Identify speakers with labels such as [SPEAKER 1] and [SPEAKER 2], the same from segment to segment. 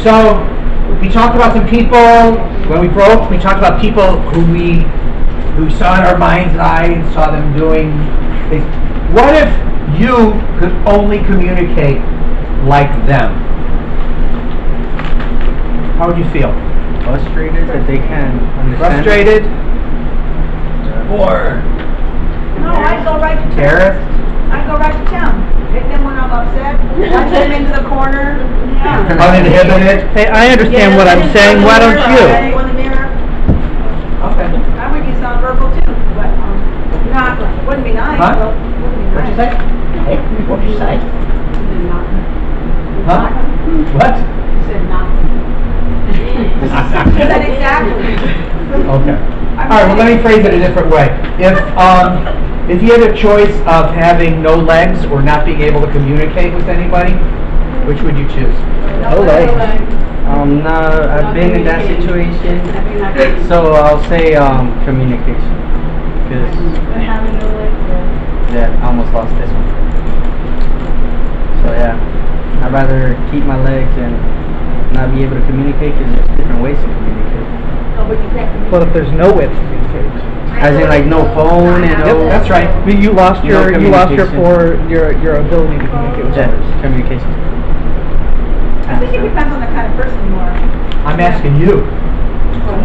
[SPEAKER 1] So we talked about some people when we broke. We talked about people who saw in our mind's eye and saw them doing things. What if you could only communicate like them? How would you feel?
[SPEAKER 2] Frustrated that they can't understand.
[SPEAKER 1] Frustrated? Or
[SPEAKER 3] No, I'd go right to town.
[SPEAKER 1] embarrassed?
[SPEAKER 3] I'd go right to town. Hit them when I'm upset, punch them into the corner. Yeah.
[SPEAKER 1] Uninhibited?
[SPEAKER 4] Hey, I understand what I'm saying, why don't you?
[SPEAKER 3] In the mirror.
[SPEAKER 1] Okay.
[SPEAKER 3] I would use nonverbal too, but not, wouldn't be nice.
[SPEAKER 1] Huh?
[SPEAKER 3] Well, wouldn't be
[SPEAKER 1] What'd you
[SPEAKER 3] nice.
[SPEAKER 1] say? Hey, what'd you say? Huh? What?
[SPEAKER 3] Said not. Said exactly.
[SPEAKER 1] Okay. All right, well, let me phrase it a different way. If you had a choice of having no legs or not being able to communicate with anybody, which would you choose?
[SPEAKER 4] No legs.
[SPEAKER 2] No, I've been in that situation, so I'll say communication, because
[SPEAKER 3] Having no legs.
[SPEAKER 2] yeah, I almost lost this one. So yeah, I'd rather keep my legs and not be able to communicate, because there's different ways to communicate.
[SPEAKER 3] No, but you can't communicate.
[SPEAKER 4] But if there's no way to communicate,
[SPEAKER 2] As in like no phone and no...
[SPEAKER 1] Yep, that's right.
[SPEAKER 4] you lost
[SPEAKER 2] No
[SPEAKER 4] your
[SPEAKER 2] communication.
[SPEAKER 4] your ability to communicate with
[SPEAKER 2] Yeah,
[SPEAKER 4] others.
[SPEAKER 2] communication.
[SPEAKER 3] I think it depends on the kind of person you are.
[SPEAKER 1] I'm asking you.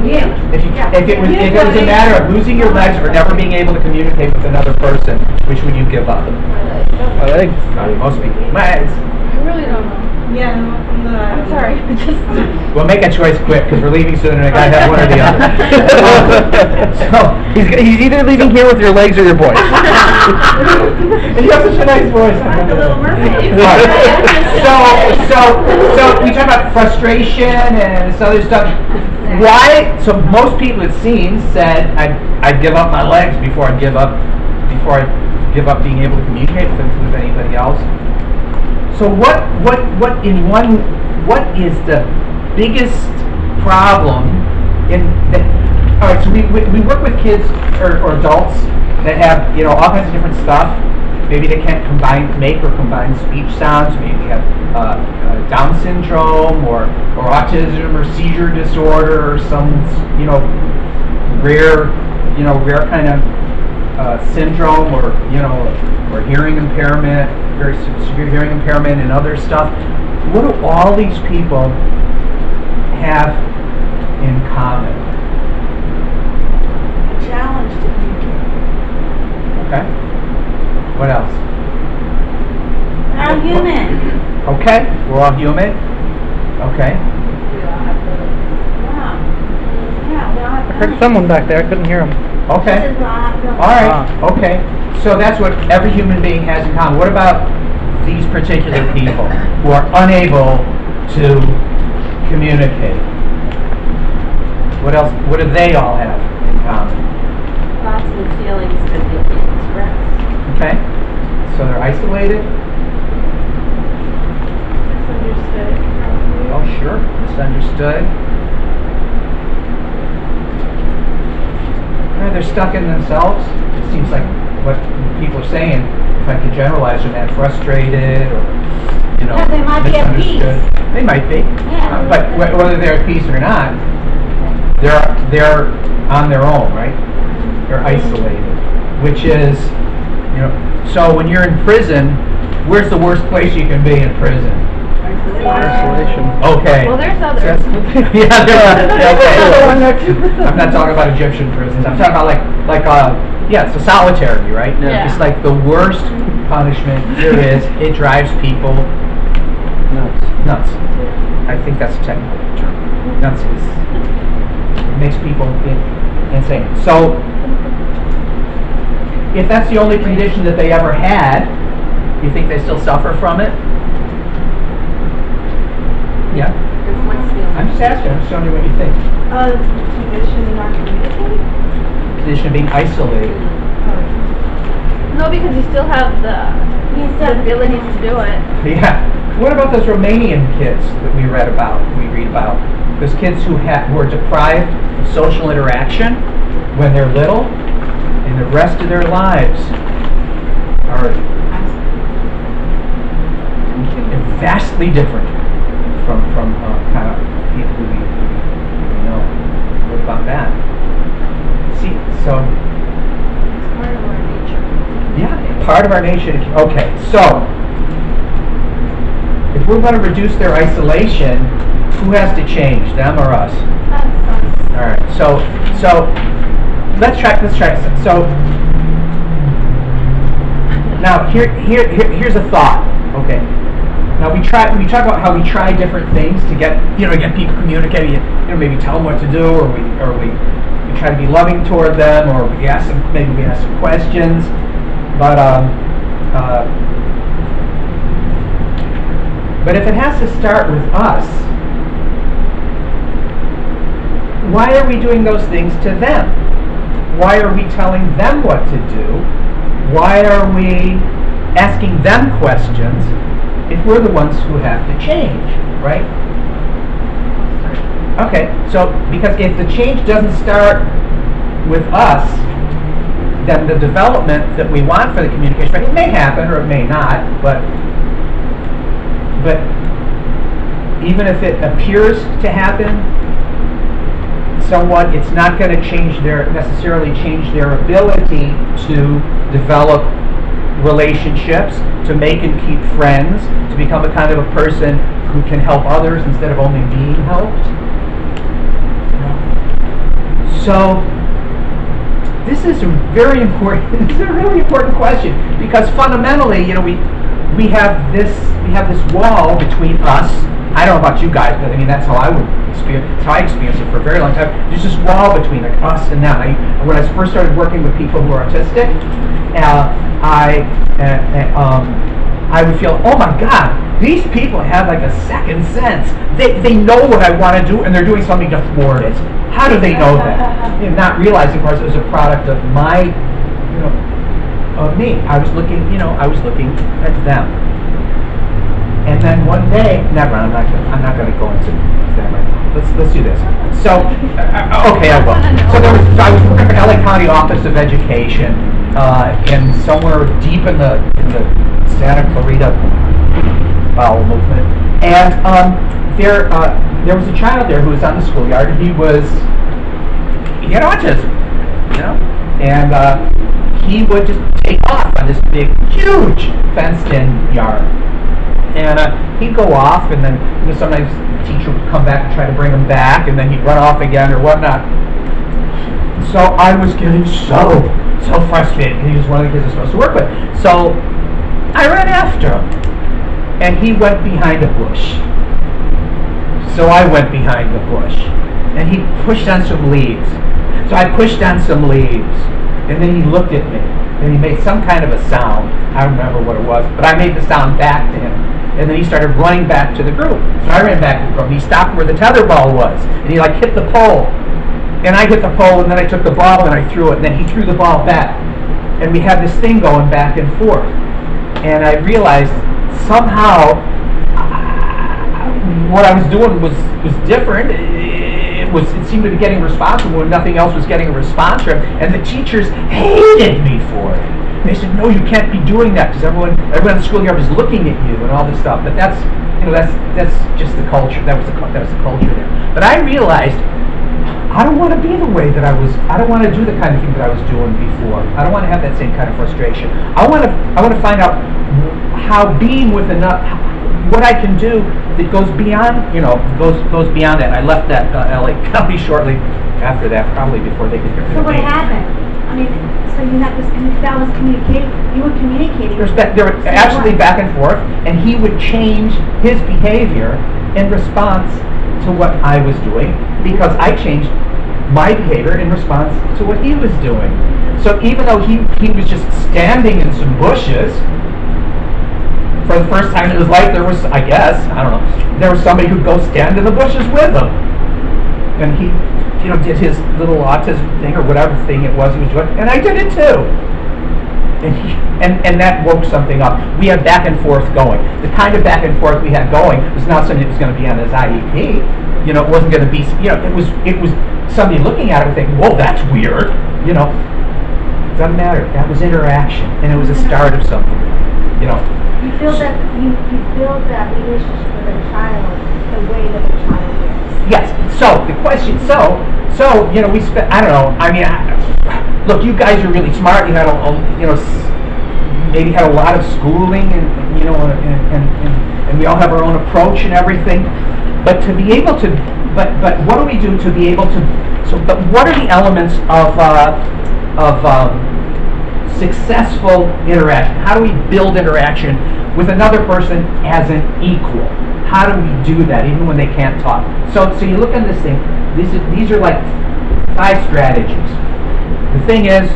[SPEAKER 3] Yeah.
[SPEAKER 1] If it was a matter of losing your legs or never being able to communicate with another person, which would you give up?
[SPEAKER 4] My legs.
[SPEAKER 1] Most people. Legs.
[SPEAKER 5] I really don't know.
[SPEAKER 3] Yeah, no,
[SPEAKER 5] I'm sorry.
[SPEAKER 1] Well, make a choice quick, because we're leaving soon and I gotta have one or the other. So,
[SPEAKER 4] He's either leaving here with your legs or your voice.
[SPEAKER 1] and you have such a nice voice.
[SPEAKER 3] Like a little mermaid.
[SPEAKER 1] So we talk about frustration and this other stuff. Why? So most people, it seems, said I'd give up my legs before I give up being able to communicate with anybody else. So what is the biggest problem in that? All right, so we work with kids or adults that have all kinds of different stuff. Maybe they can't make or combine speech sounds. Maybe they have Down syndrome or autism or seizure disorder or some rare kind of syndrome or hearing impairment, very severe hearing impairment and other stuff. What do all these people have in common?
[SPEAKER 3] A challenge to communicate.
[SPEAKER 1] Okay. What else?
[SPEAKER 3] I'm human.
[SPEAKER 1] Okay. We're all human. Okay.
[SPEAKER 3] Yeah,
[SPEAKER 4] I heard someone back there. I couldn't hear him.
[SPEAKER 1] Okay. All right. Okay. So that's what every human being has in common. What about these particular people who are unable to communicate? What else? What do they all have in common?
[SPEAKER 5] Thoughts and feelings that they can't express.
[SPEAKER 1] Okay. So they're isolated.
[SPEAKER 5] Misunderstood.
[SPEAKER 1] Oh, sure. Misunderstood. They're stuck in themselves. It seems like what people are saying, if I could generalize, they're that frustrated or,
[SPEAKER 3] Yeah, they might be at
[SPEAKER 1] misunderstood. They might be.
[SPEAKER 3] Yeah.
[SPEAKER 1] But whether they're at peace or not, they're on their own, right? They're isolated, which is, so when you're in prison, where's the worst place you can be in prison?
[SPEAKER 4] Isolation.
[SPEAKER 1] Okay.
[SPEAKER 5] Well, there's others.
[SPEAKER 1] Yeah, okay. I'm not talking about Egyptian prisons. I'm talking about it's a solitary, right?
[SPEAKER 5] Yeah.
[SPEAKER 1] It's like the worst punishment there is. It drives people nuts. I think that's a technical term. Nuts it makes people insane. So, if that's the only condition that they ever had, you think they still suffer from it? Yeah? I'm just asking. I'm just wondering what you think.
[SPEAKER 3] Condition in our community?
[SPEAKER 1] Condition of being isolated.
[SPEAKER 5] No, because you still have the ability to do it.
[SPEAKER 1] Yeah. What about those Romanian kids that we read about? Those kids who are deprived of social interaction when they're little, and the rest of their lives are vastly different from kind of part of our nation. Okay, so if we're going to reduce their isolation, who has to change, them or us? All right. So let's try. So now here's a thought. Okay. Now we talk about how we try different things to get people communicating. Maybe tell them what to do, or we try to be loving toward them, or we ask them some questions. But if it has to start with us, why are we doing those things to them? Why are we telling them what to do? Why are we asking them questions if we're the ones who have to change, right? Okay, so because if the change doesn't start with us, then the development that we want for the communication, right, it may happen or it may not, but even if it appears to happen somewhat, it's not going to necessarily change their ability to develop relationships, to make and keep friends, to become a kind of a person who can help others instead of only being helped. So this is a very important. This is a really important question, because fundamentally, we have this wall between us. I don't know about you guys, but I mean that's how I would experience. That's how I experienced it for a very long time. There's this wall between us and them. When I first started working with people who are autistic, I would feel, oh my God, these people have like a second sense. They know what I want to do, and they're doing something to thwart it. How do they know that? Not realizing, of course, it was a product of of me. I was looking at them. And then one day, never. I'm not going to go into that right now. Let's do this. So, okay, I will. So I was working for LA County Office of Education, and somewhere deep in the Santa Clarita bowel movement, and there was a child there who was on the schoolyard, and he had autism, and he would just take off on this big, huge fenced-in yard. And he'd go off, and then sometimes the teacher would come back and try to bring him back, and then he'd run off again or whatnot. So I was getting so frustrated. He was one of the kids I was supposed to work with. So I ran after him, and he went behind a bush. So I went behind the bush, and he pushed on some leaves. So I pushed on some leaves, and then he looked at me, and he made some kind of a sound. I don't remember what it was, but I made the sound back to him. And then he started running back to the group. So I ran back to the group. He stopped where the tetherball was, and he hit the pole. And I hit the pole, and then I took the ball and I threw it, and then he threw the ball back. And we had this thing going back and forth. And I realized somehow what I was doing was different. It seemed to be getting responsible when nothing else was getting a response from him. And the teachers hated me for it. They said, no, you can't be doing that, because everyone in the schoolyard is looking at you and all this stuff. But that's just the culture. That was the culture there. But I realized I don't want to be the way that I was. I don't want to do the kind of thing that I was doing before. I don't want to have that same kind of frustration. I want to find out how being with enough, what I can do that goes beyond, goes beyond that. I left that LA County shortly after that, probably before they could get rid of me.
[SPEAKER 6] So what happened? I mean, so you had this, and that was communicating. You were communicating.
[SPEAKER 1] There were absolutely back and forth, and he would change his behavior in response to what I was doing, because I changed my behavior in response to what he was doing. So even though he was just standing in some bushes, for the first time in his life, there was, I guess, I don't know, there was somebody who'd go stand in the bushes with him. And he, did his little autism thing or whatever thing it was he was doing, and I did it too. And that woke something up. We had back and forth going. The kind of back and forth we had going was not something that was going to be on his IEP. It wasn't going to be. It was somebody looking at it and thinking, "Whoa, that's weird." It doesn't matter. That was interaction, and it was a start of something.
[SPEAKER 6] You feel that you build that relationship with a child the way that the child is.
[SPEAKER 1] Yes. So the question. So we spent. I don't know. I mean, look, you guys are really smart. You had maybe had a lot of schooling, and you know, and we all have our own approach and everything. But to be able to, but what do we do to be able to? So, but what are the elements of successful interaction? How do we build interaction with another person as an equal? How do we do that even when they can't talk? So you look at this thing. These are like 5 strategies. The thing is,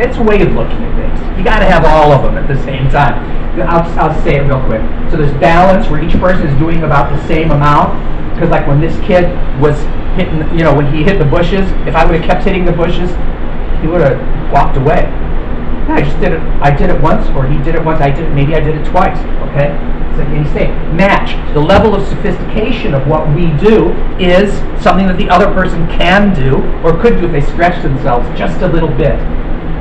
[SPEAKER 1] it's a way of looking at things. You got to have all of them at the same time. I'll say it real quick. So there's balance, where each person is doing about the same amount. Because like when this kid was hitting, you know, when he hit the bushes, if I would have kept hitting the bushes, he would have walked away. No, I just did it. I did it once, or he did it once. Maybe I did it twice. Okay. So can you say match the level of sophistication of what we do is something that the other person can do or could do if they stretch themselves just a little bit.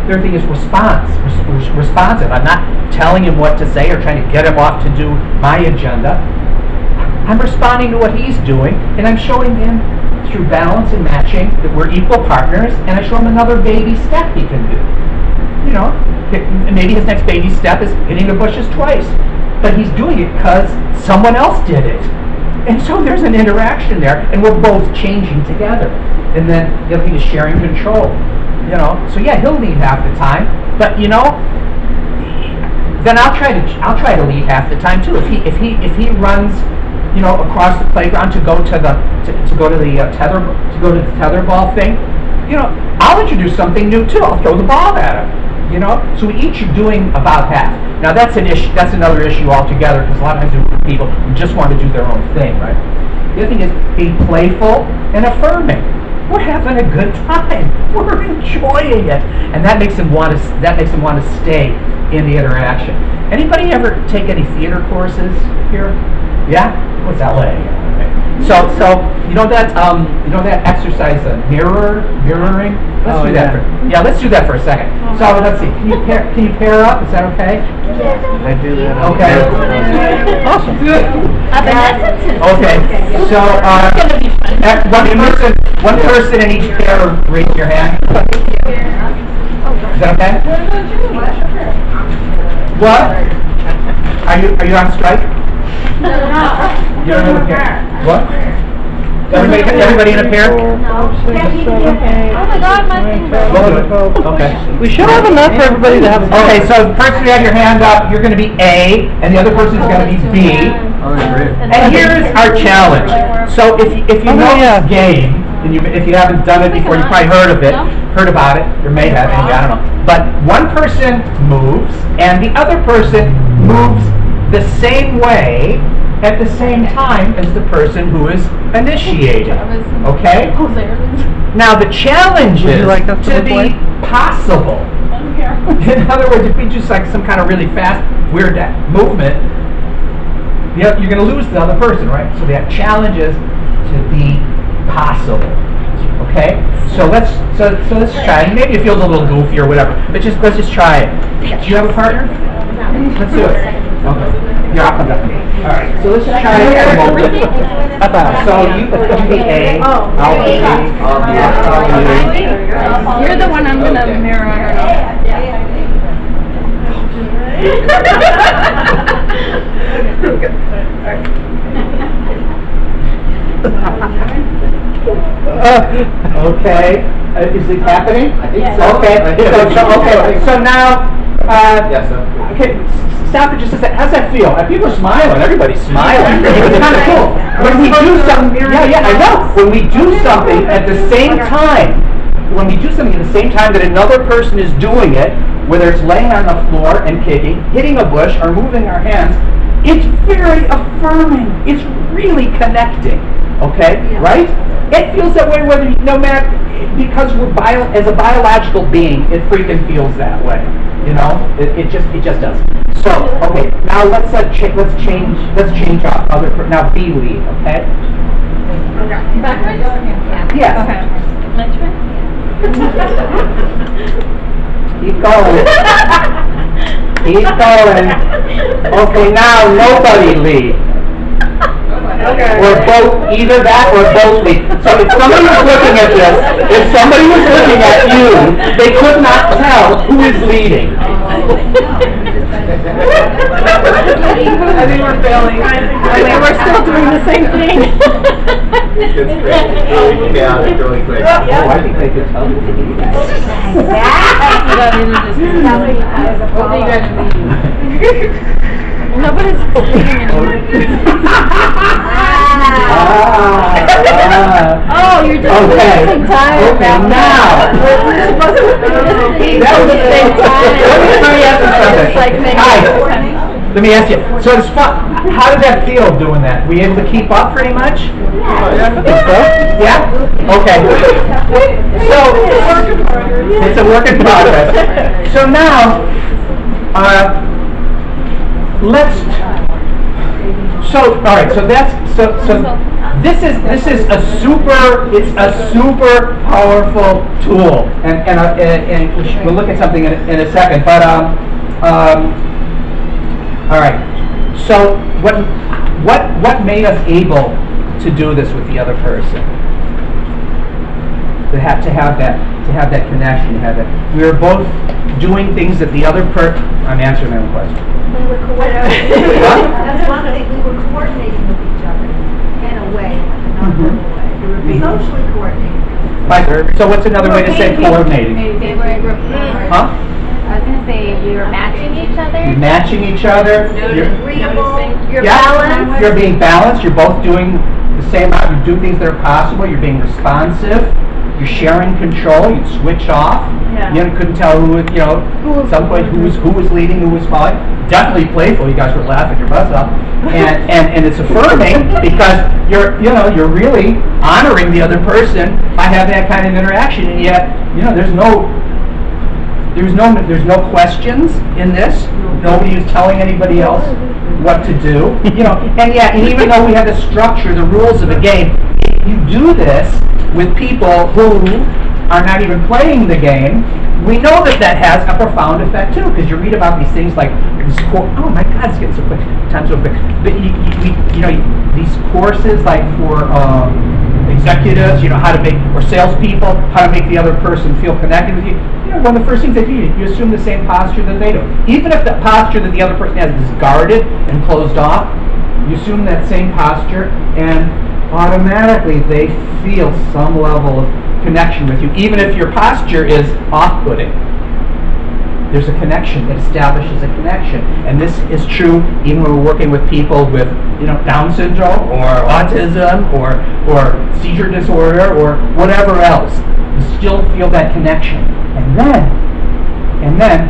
[SPEAKER 1] The other thing is responsive. I'm not telling him what to say or trying to get him off to do my agenda. I'm responding to what he's doing, and I'm showing him through balance and matching that we're equal partners, and I show him another baby step he can do. You know, maybe his next baby step is hitting the bushes twice, but he's doing it because someone else did it. And so there's an interaction there, and we're both changing together. And then the other thing is sharing control. You know, so yeah, he'll lead half the time, but you know, then I'll try to lead half the time too. If he runs, you know, across the playground to go to the tetherball thing, you know, I'll introduce something new too. I'll throw the ball at him. You know, so we each are doing about half. Now that's an issue. That's another issue altogether, because a lot of times there are people who just want to do their own thing, right? The other thing is being playful and affirming. We're having a good time. We're enjoying it, and that makes them want to. Stay in the interaction. Anybody ever take any theater courses here? Yeah? What's LA? So you know that exercise, mirroring. Let's do that. Let's do that for a second. So let's see. Can you pair up? Is that okay?
[SPEAKER 2] I do that.
[SPEAKER 1] Okay. Awesome. Good. Okay. So one person in each pair. Raise your hand. Is that okay? What? Are you on strike?
[SPEAKER 6] No.
[SPEAKER 1] You don't have a pair. What? Everybody in a pair?
[SPEAKER 5] Oh my God, my thing broke.
[SPEAKER 1] Okay.
[SPEAKER 4] We should have enough for everybody to have a
[SPEAKER 1] Okay, so the person you have your hand up, you're going to be A, and the other person is going to be B. And here's our challenge. So if you know this game, and if you haven't done it before, you probably heard about it, or may have, maybe, I don't know. But one person moves, and the other person moves the same way at the same time as the person who is initiating. Okay? Now the challenge is to be possible. In other words, if we do like some kind of really fast, weird movement, you're going to lose the other person, right? So the challenge is to be possible. Okay? So let's try it. Maybe it feels a little goofy or whatever, but let's just try it. Do you have a partner? Let's do it. Okay. Yeah, I'll come down. All right. So let's try it at a moment. So you be A. I'll be B.
[SPEAKER 5] You're the one I'm gonna mirror.
[SPEAKER 1] Okay. Is it happening? I think so. Okay. So now.
[SPEAKER 7] Yes, sir.
[SPEAKER 1] Okay. Stop for just a second. How's that feel? People are smiling. Everybody's smiling. It's kind of cool. When we do something, I know. When we do something at the same time, that another person is doing it, whether it's laying on the floor and kicking, hitting a bush, or moving our hands, it's very affirming. It's really connecting. Okay, right? It feels that way no matter, because as a biological being, it freaking feels that way. You know, it just does. So, okay, now let's change our other. Now B lead, okay?
[SPEAKER 5] Backwards?
[SPEAKER 1] Yes.
[SPEAKER 5] Okay. My turn?
[SPEAKER 1] Keep going. Keep going. Okay, now nobody lead. Or both, either that or both lead. So if somebody was looking at this, if somebody was looking at you, they could not tell who is leading.
[SPEAKER 3] I think we're failing.
[SPEAKER 5] I mean, we're still doing the same thing.
[SPEAKER 7] It's great. Oh, you can get out of it really quick.
[SPEAKER 1] Oh, I think they could tell you to do that.
[SPEAKER 5] Nobody's speaking anymore. Oh, you're just
[SPEAKER 1] Okay.
[SPEAKER 5] wasting time.
[SPEAKER 1] Okay, now.
[SPEAKER 5] That was the same time.
[SPEAKER 1] Let me ask you something.
[SPEAKER 5] It's like making
[SPEAKER 1] Hi. Let me ask you. So it's fun. How did that feel doing that? Were you able to keep up pretty much? Yeah. Okay. So it's a work in progress. So now, all right. So this is a super powerful tool, and we'll look at something in a second. But all right. So what made us able to do this with the other person? To have that connection, we were both doing things that the other person. I'm answering my own question.
[SPEAKER 6] We were coordinating. That's one thing, we were coordinating with each other in a way, like a non-verbal way. We were being socially coordinating.
[SPEAKER 1] So what's another way to say coordinating?
[SPEAKER 5] They were in group.
[SPEAKER 1] Huh?
[SPEAKER 5] I was gonna say we were matching each other.
[SPEAKER 1] You're matching each other.
[SPEAKER 5] You're
[SPEAKER 1] Yeah,
[SPEAKER 5] balanced.
[SPEAKER 1] you're being balanced. You're both doing the same amount. You do things that are possible. You're being responsive. You're sharing control. You'd switch off.
[SPEAKER 5] Yeah.
[SPEAKER 1] You couldn't tell who, at some point who was leading, who was following. Definitely playful. You guys were laughing your butts off, and it's affirming because you're really honoring the other person by having that kind of interaction, and yet there's no questions in this. Nobody is telling anybody else what to do. And even though we have the structure, the rules of the game, if you do this with people who are not even playing the game, we know that has a profound effect too. Because you read about these things like this. Oh my God, it's getting so quick. Time so quick. But these courses like for executives, how to make, or salespeople, how to make the other person feel connected with you. One of the first things they do, you assume the same posture that they do. Even if the posture that the other person has is guarded and closed off, you assume that same posture, and automatically they feel some level of connection with you, even if your posture is off-putting. There's a connection. It establishes a connection, and this is true even when we're working with people with, Down syndrome or autism or seizure disorder or whatever else. You still feel that connection, and then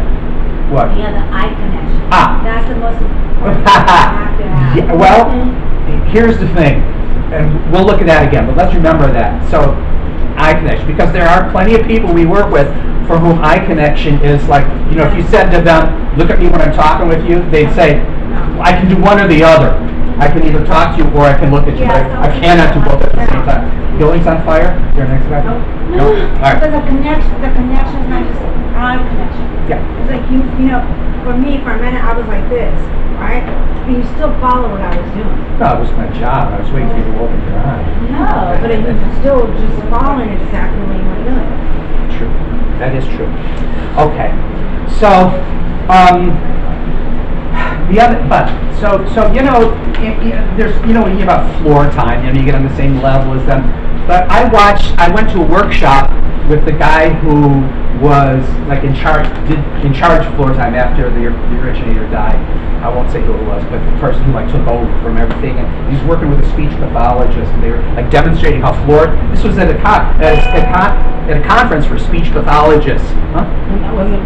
[SPEAKER 1] what?
[SPEAKER 6] Yeah, the eye connection. That's the most important thing you have to have.
[SPEAKER 1] Yeah, well, here's the thing, and we'll look at that again, but let's remember that. So, eye connection, because there are plenty of people we work with for whom eye connection is like, if you said to them, look at me when I'm talking with you, they'd say, I can do one or the other. I can either talk to you or I can look at you. I cannot do both at the same time. Building's on fire? Your next guy? No. All right.
[SPEAKER 6] But the connection is not just eye connection.
[SPEAKER 1] Yeah.
[SPEAKER 6] It's like for me, for a minute, I was like this, right? And you still follow what I was doing.
[SPEAKER 1] No, it was my job. I was waiting for you to open your eye.
[SPEAKER 6] No, but you still just following exactly what you were doing.
[SPEAKER 1] True. That is true. Okay. So, there's, when you hear about floor time, you get on the same level as them. But I went to a workshop with the guy who was like in charge of floor time after the originator died. I won't say who it was, but the person who took over from everything, and he's working with a speech pathologist, and they were demonstrating how floor. This was at a conference for speech pathologists. Huh?
[SPEAKER 5] That wasn't.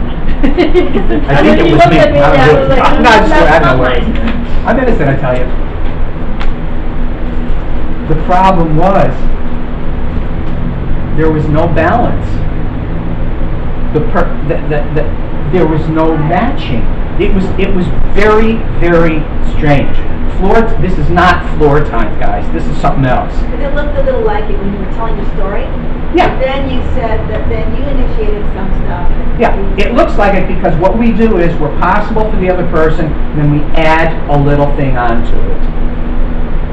[SPEAKER 1] I think it was me. I'm not sure. I don't know what it is.
[SPEAKER 5] Mine.
[SPEAKER 1] I'm innocent, I tell you. The problem was there was no balance. There was no matching. It was very, very strange. This is not floor time, guys. This is something else.
[SPEAKER 6] Because it looked a little like it when you were telling your story.
[SPEAKER 1] Yeah.
[SPEAKER 6] Then you said that then you initiated some stuff.
[SPEAKER 1] Yeah, it looks like it because what we do is we're possible for the other person, and then we add a little thing onto it.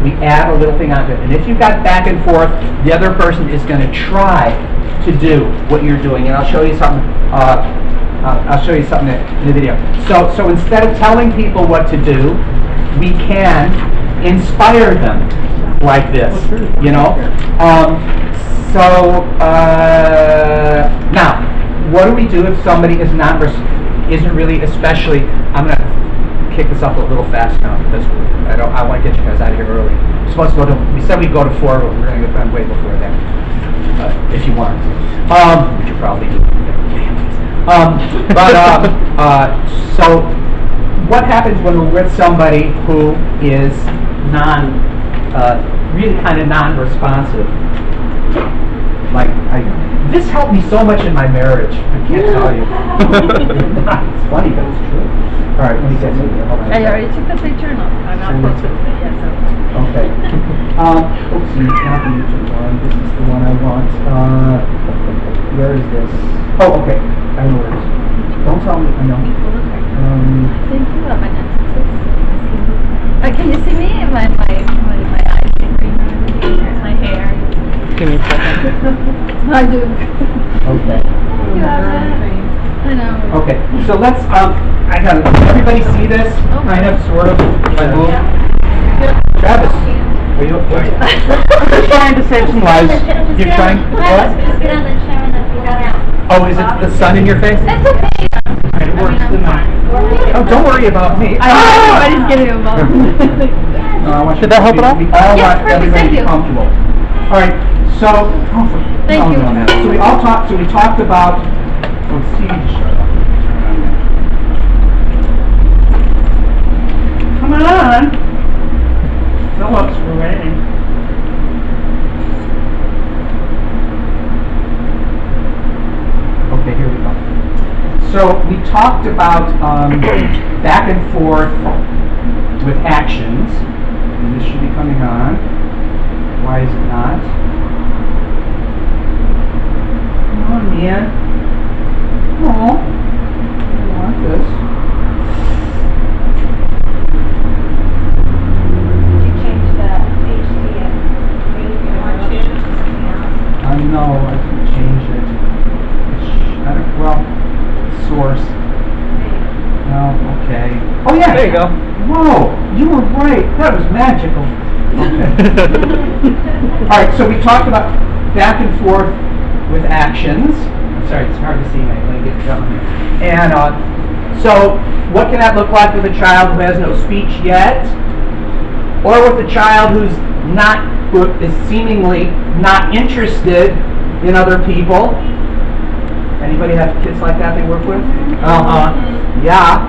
[SPEAKER 1] we add a little thing onto it. And if you've got back and forth, the other person is going to try to do what you're doing. And I'll show you something. I'll show you something in the video. So instead of telling people what to do, we can inspire them like this. You know. Now, what do we do if somebody is isn't really especially? I'm going to kick this up a little fast now because I want to get you guys out of here early. We're supposed to go to. We said we'd go to 4, but we're going to get done way before that. If you want, which you probably do. So what happens when we're with somebody who is really kind of non-responsive? Like, this helped me so much in my marriage. I can't tell you. It's funny, but it's true. All right, let me get it.
[SPEAKER 5] I already took the picture. No, I'm not supposed to. Yes.
[SPEAKER 1] Okay. Oops, it's not the YouTube one. This is the one I want. Where is this? Oh, okay. I know where it is. Don't tell me. I know.
[SPEAKER 5] Thank you. My can you see me? My eyes are green. My hair.
[SPEAKER 4] Give me a second.
[SPEAKER 5] I do.
[SPEAKER 1] Okay.
[SPEAKER 5] I know.
[SPEAKER 1] Okay. So let's. I got it. Everybody see this? Kind of, sort of. If I move. Travis, are you okay? We're trying to save some lives. You're trying. What? Oh, is it the sun in your face?
[SPEAKER 5] It's okay.
[SPEAKER 1] It works tonight. Oh, don't worry about me.
[SPEAKER 5] I just getting involved.
[SPEAKER 1] Did that help at all? We all want everybody to be comfortable. All right. So,
[SPEAKER 5] Thank you.
[SPEAKER 1] So we all talked. So we talked about. Let's see. Come on. Phillips, we're waiting. Okay, here we go. So we talked about back and forth with actions. And this should be coming on. Why is it not? Come on, man. Oh, I want this. No, I can change it. Source. No, okay. Oh yeah.
[SPEAKER 4] There you go.
[SPEAKER 1] Whoa, you were right. That was magical. Okay. All right. So we talked about back and forth with actions. I'm sorry, it's hard to see. Let me get going. And so, what can that look like with a child who has no speech yet, or with a child who is seemingly not interested in other people? Anybody have kids like that they work with? Yeah.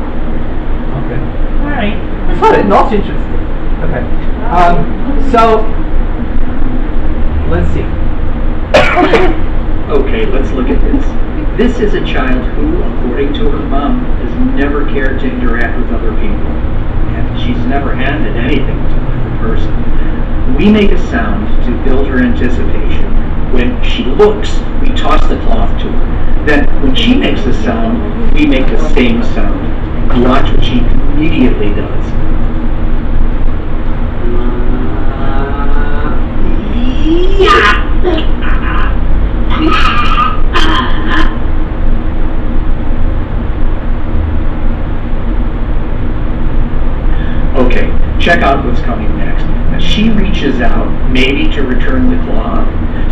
[SPEAKER 1] Okay. All right. That's fine. Not interested. Okay. So let's see.
[SPEAKER 8] Okay, let's look at this. This is a child who, according to her mom, has never cared to interact with other people. And she's never handed anything to another person. We make a sound to build her anticipation. When she looks, we toss the cloth to her. Then, when she makes a sound, we make the same sound. Watch what she immediately does. Okay, check out what's coming next. Now, she reaches out, maybe to return the cloth.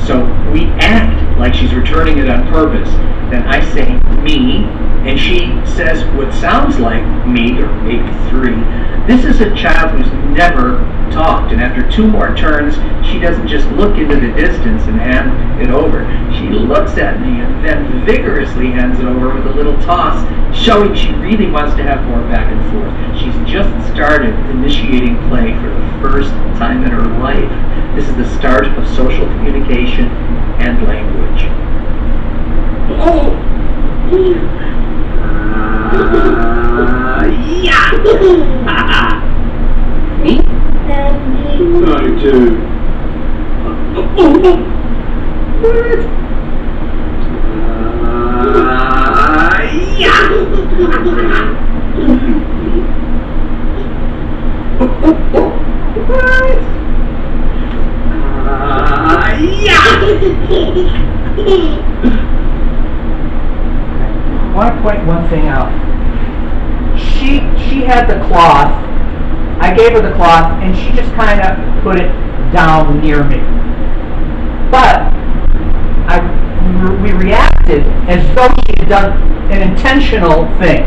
[SPEAKER 8] So we act like she's returning it on purpose. Then I say, me, and she says what sounds like me, or maybe 3. This is a child who's never talked, and after 2 more turns, she doesn't just look into the distance and hand it over. She looks at me and then vigorously hands it over with a little toss, showing she really wants to have more back and forth. She's just started initiating play for the first time in her life. This is the start of social communication and language.
[SPEAKER 7] Trying to.
[SPEAKER 1] I want to point one thing out. She had the cloth. I gave her the cloth, and she just kind of put it down near me. But we reacted as though she had done an intentional thing.